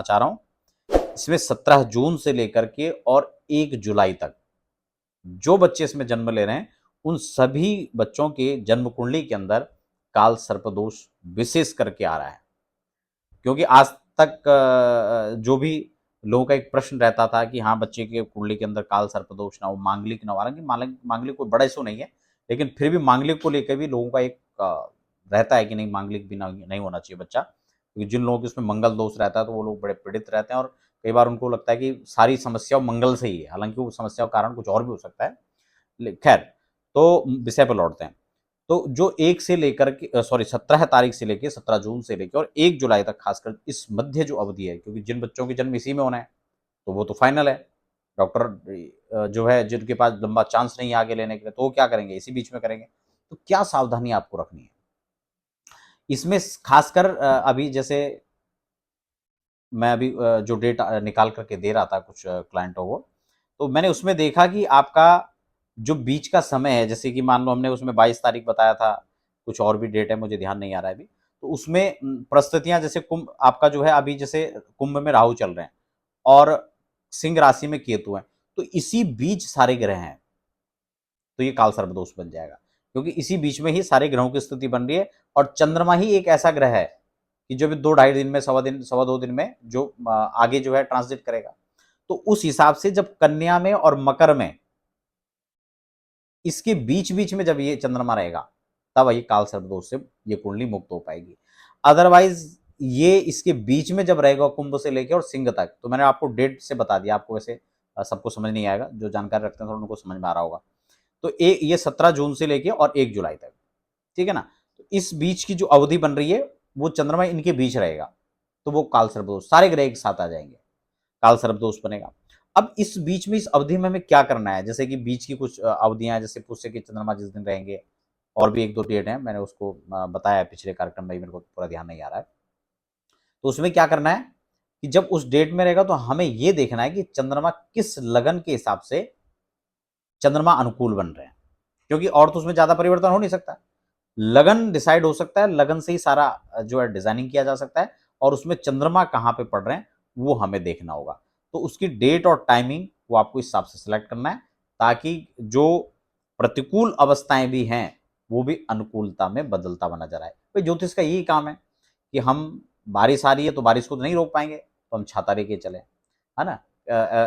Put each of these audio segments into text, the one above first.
चाह रहा हूं। इसमें 17 जून से लेकर के और 1 जुलाई तक जो बच्चे इसमें जन्म ले रहे हैं उन सभी बच्चों के जन्म कुंडली के अंदर काल सर्पदोष विशेष करके आ रहा है। क्योंकि आज तक जो भी लोगों का एक प्रश्न रहता था कि हाँ, बच्चे के कुंडली के अंदर काल सर्पदोष ना हो, मांगलिक ना हो। हालांकि मांगलिक कोई बड़ा इशू नहीं है, लेकिन फिर भी मांगलिक को लेकर भी लोगों का एक रहता है कि नहीं, मांगलिक भी नहीं होना चाहिए बच्चा। क्योंकि जिन लोगों के उसमें मंगल दोष रहता है तो वो लोग बड़े पीड़ित रहते हैं और कई बार उनको लगता है कि सारी समस्या मंगल से ही है, हालांकि वो समस्या का कारण कुछ और भी हो सकता है। खैर, तो विषय पर लौटते हैं। तो जो 1 से लेकर के 17 तारीख से लेकर 17 जून से लेकर और 1 जुलाई तक, खासकर इस मध्य जो अवधि है, क्योंकि जिन बच्चों के जन्म इसी में होना है तो वो तो फाइनल है। डॉक्टर जो है जिनके पास लंबा चांस नहीं है आगे लेने के लिए, तो वो क्या करेंगे, इसी बीच में करेंगे। तो क्या सावधानी आपको रखनी है इसमें, खासकर अभी जैसे मैं अभी जो डेट निकाल करके दे रहा था कुछ क्लाइंटों को, तो मैंने उसमें देखा कि आपका जो बीच का समय है, जैसे कि मान लो हमने उसमें 22 तारीख बताया था, कुछ और भी डेट है मुझे ध्यान नहीं आ रहा है अभी। तो उसमें परिस्थितियां, जैसे कुंभ आपका जो है अभी, जैसे कुंभ में राहु चल रहे हैं और सिंह राशि में केतु है, तो इसी बीच सारे ग्रह हैं, तो ये काल सर्पदोष बन जाएगा। क्योंकि इसी बीच में ही सारे ग्रहों की स्थिति बन रही है और चंद्रमा ही एक ऐसा ग्रह है कि जो भी 2-2.5 दिन में, सवा 2 दिन में जो आगे जो है ट्रांसलेट करेगा। तो उस हिसाब से जब कन्या में और मकर में, इसके बीच बीच में जब ये चंद्रमा रहेगा, तब ये काल सर्पदोष से ये कुंडली मुक्त हो पाएगी। अदरवाइज ये इसके बीच में जब रहेगा कुंभ से लेकर और सिंह तक, तो मैंने आपको डेट से बता दिया, आपको वैसे सबको समझ नहीं आएगा, जो जानकारी रखते हैं थोड़ा उनको समझ में आ रहा होगा। तो ये 17 जून से लेके और 1 जुलाई तक, ठीक है ना। तो इस बीच की जो अवधि बन रही है वो चंद्रमा इनके बीच रहेगा, तो वो काल सर्पदोष, सारे ग्रह एक साथ आ जाएंगे, काल सर्पदोष बनेगा। अब इस बीच में, इस अवधि में हमें क्या करना है, जैसे कि बीच की कुछ अवधियां, जैसे पुष्य के चंद्रमा जिस दिन रहेंगे, और भी 1-2 डेट है, मैंने उसको बताया है पिछले कार्यक्रम में, मेरे को पूरा ध्यान नहीं आ रहा है। तो उसमें क्या करना है कि जब उस डेट में रहेगा तो हमें यह देखना है कि चंद्रमा किस लगन के हिसाब से चंद्रमा अनुकूल बन रहे हैं, क्योंकि और तो उसमें ज्यादा परिवर्तन हो नहीं सकता। लगन डिसाइड हो सकता है, लगन से ही सारा जो है डिजाइनिंग किया जा सकता है, और उसमें चंद्रमा कहां पे पड़ रहे हैं वो हमें देखना होगा। तो उसकी डेट और टाइमिंग वो आपको इस हिसाब से सिलेक्ट करना है, ताकि जो प्रतिकूल अवस्थाएं भी हैं वो भी अनुकूलता में बदलता हुआ नजर आए। भाई ज्योतिष का यही काम है कि हम, बारिश आ रही है तो बारिश को तो नहीं रोक पाएंगे, तो हम छाता लेके चले, है ना।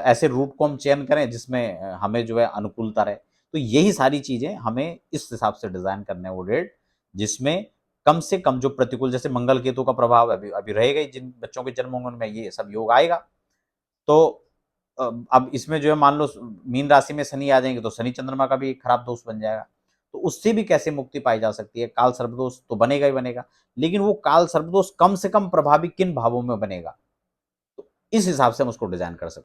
ऐसे रूट को हम चयन करें जिसमें हमें जो है अनुकूलता रहे। तो यही सारी चीजें हमें इस हिसाब से डिजाइन करने हैं, वो डेट जिसमें कम से कम जो प्रतिकूल, जैसे मंगल केतु का प्रभाव अभी अभी रहेगा ही, जिन बच्चों के जन्म होंगे उनमें ये सब योग आएगा। तो अब इसमें जो है मान लो मीन राशि में शनि आ जाएंगे तो शनि चंद्रमा का भी एक खराब दोष बन जाएगा। तो उससे भी कैसे मुक्ति पाई जा सकती है, काल सर्पदोष तो बनेगा ही बनेगा, लेकिन वो काल सर्पदोष कम से कम प्रभावी किन भावों में बनेगा, तो इस हिसाब से हम उसको डिजाइन कर सकते हैं।